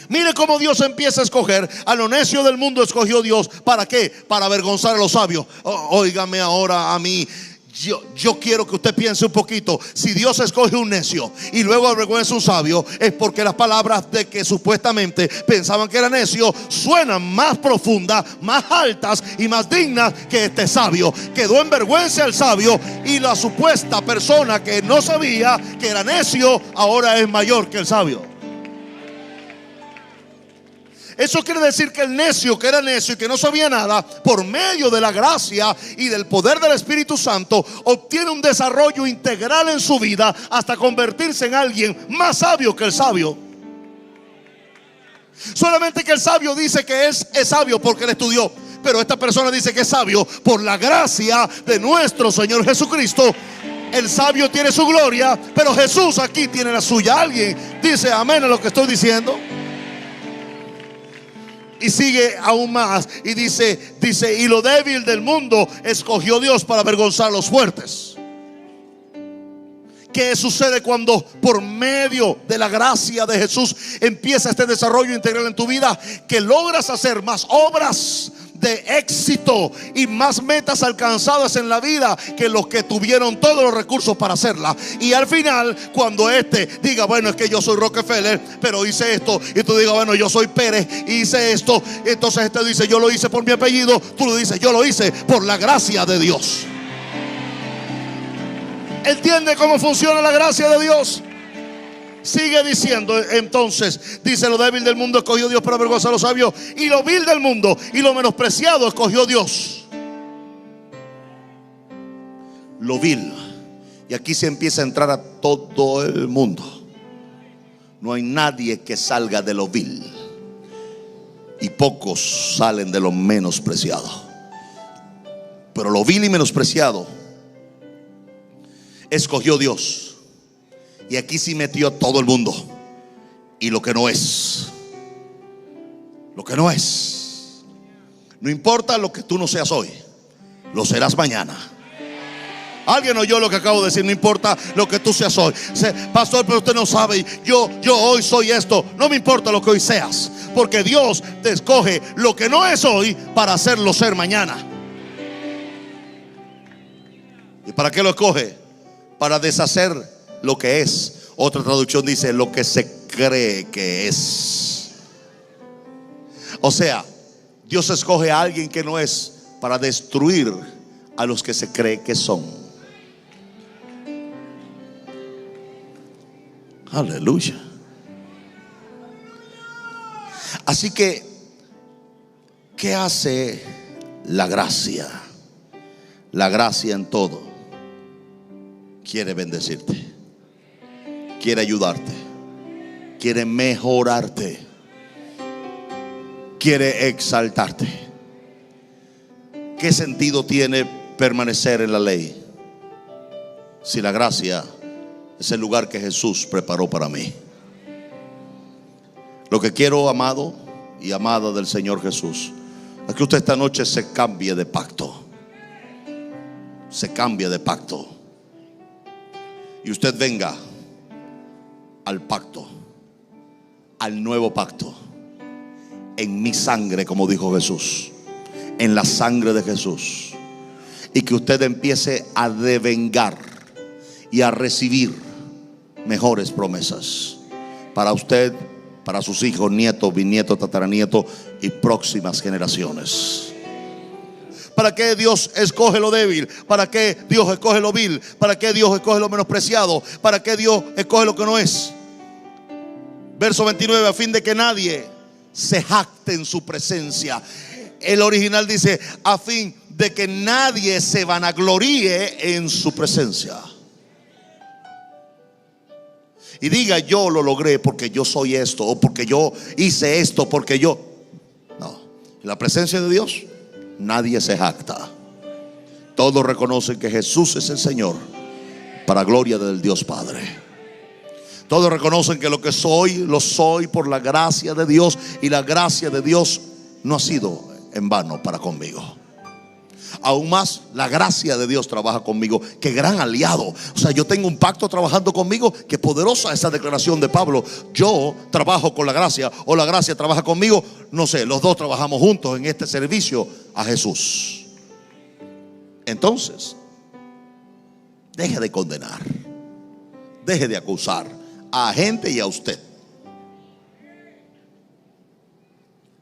Mire cómo Dios empieza a escoger. A lo necio del mundo escogió Dios. ¿Para qué? Para avergonzar a los sabios. Óigame ahora a mí. Yo quiero que usted piense un poquito. Si Dios escoge un necio y luego avergüenza a un sabio, es porque las palabras de que supuestamente pensaban que era necio suenan más profundas, más altas y más dignas que este sabio. Quedó en vergüenza el sabio, y la supuesta persona que no sabía que era necio ahora es mayor que el sabio. Eso quiere decir que el necio, que era necio y que no sabía nada, por medio de la gracia y del poder del Espíritu Santo, obtiene un desarrollo integral en su vida hasta convertirse en alguien más sabio que el sabio. Solamente que el sabio dice que es sabio porque él estudió, pero esta persona dice que es sabio por la gracia de nuestro Señor Jesucristo. El sabio tiene su gloria, pero Jesús aquí tiene la suya. ¿Alguien dice amén a lo que estoy diciendo? Y sigue aún más y dice, y lo débil del mundo escogió Dios para avergonzar a los fuertes. ¿Qué sucede cuando por medio de la gracia de Jesús empieza este desarrollo integral en tu vida? Que logras hacer más obras de éxito y más metas alcanzadas en la vida que los que tuvieron todos los recursos para hacerla. Y al final, cuando diga, bueno, es que yo soy Rockefeller, pero hice esto, y tú digas, bueno, yo soy Pérez y hice esto, entonces dice, yo lo hice por mi apellido, tú lo dices, yo lo hice por la gracia de Dios. ¿Entiende cómo funciona la gracia de Dios? Sigue diciendo, entonces, dice, lo débil del mundo escogió Dios para avergonzar a los sabios, y lo vil del mundo y lo menospreciado escogió Dios. Lo vil. Y aquí se empieza a entrar a todo el mundo. No hay nadie que salga de lo vil, y pocos salen de lo menospreciado. Pero lo vil y menospreciado escogió Dios. Y aquí sí metió a todo el mundo. Y lo que no es. Lo que no es. No importa lo que tú no seas hoy, lo serás mañana. Alguien oyó lo que acabo de decir. No importa lo que tú seas hoy. Pastor, pero usted no sabe. Yo hoy soy esto. No me importa lo que hoy seas, porque Dios te escoge lo que no es hoy para hacerlo ser mañana. ¿Y para qué lo escoge? Para deshacer lo que es. Otra traducción dice lo que se cree que es. O sea, Dios escoge a alguien que no es para destruir a los que se cree que son. Aleluya. Así que, ¿qué hace la gracia? La gracia en todo quiere bendecirte, quiere ayudarte, quiere mejorarte, quiere exaltarte. ¿Qué sentido tiene permanecer en la ley? si la gracia es el lugar que Jesús preparó para mí? Lo que quiero, amado y amada del Señor Jesús, es que usted esta noche se cambie de pacto. Se cambie de pacto. Y usted venga al pacto, al nuevo pacto, en mi sangre, como dijo Jesús, en la sangre de Jesús. Y que usted empiece a devengar y a recibir mejores promesas para usted, para sus hijos, nietos, bisnietos, tataranietos y próximas generaciones. ¿Para qué Dios escoge lo débil? ¿Para qué Dios escoge lo vil? ¿Para qué Dios escoge lo menospreciado? ¿Para qué Dios escoge lo que no es? Verso 29, a fin de que nadie se jacte en su presencia. El original dice, a fin de que nadie se vanagloríe en su presencia. Y diga, yo lo logré porque yo soy esto, o porque yo hice esto, porque yo... No, en la presencia de Dios nadie se jacta. Todos reconocen que Jesús es el Señor, para gloria del Dios Padre. Todos reconocen que lo que soy, lo soy por la gracia de Dios. Y la gracia de Dios no ha sido en vano para conmigo. Aún más, la gracia de Dios trabaja conmigo. Qué gran aliado. O sea, yo tengo un pacto trabajando conmigo. Qué poderosa esa declaración de Pablo. Yo trabajo con la gracia, o la gracia trabaja conmigo. No sé, los dos trabajamos juntos en este servicio a Jesús. Entonces, deje de condenar, deje de acusar a gente y a usted,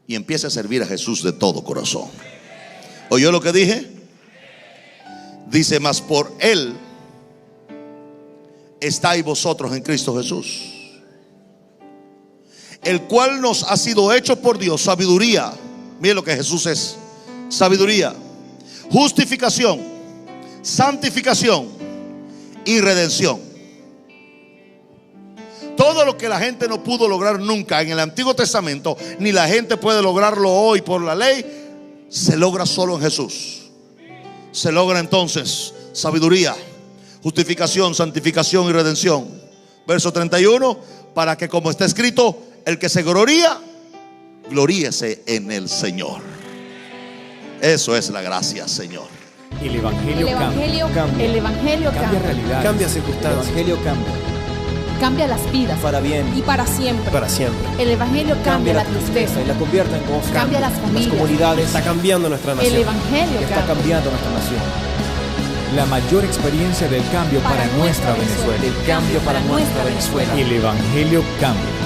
y empiece a servir a Jesús de todo corazón. ¿Oyó lo que dije? Dice, mas por Él estáis vosotros en Cristo Jesús, el cual nos ha sido hecho por Dios sabiduría. Mire lo que Jesús es: sabiduría, justificación, santificación y redención. Todo lo que la gente no pudo lograr nunca en el Antiguo Testamento, ni la gente puede lograrlo hoy por la ley, se logra solo en Jesús. Se logra entonces sabiduría, justificación, santificación y redención. Verso 31, para que, como está escrito, el que se gloría, gloríese en el Señor. Eso es la gracia, Señor. El Evangelio cambia. El Evangelio Cambia realidades. Cambia circunstancias. El Evangelio cambia. cambia las vidas para bien y para siempre. para siempre. El Evangelio cambia la tristeza y la convierte en gozo. Cambia las familias. comunidades. Está cambiando nuestra nación. El Evangelio está cambiando nuestra nación. La mayor experiencia del cambio para nuestra Venezuela. El cambio para nuestra Venezuela. El Evangelio cambia.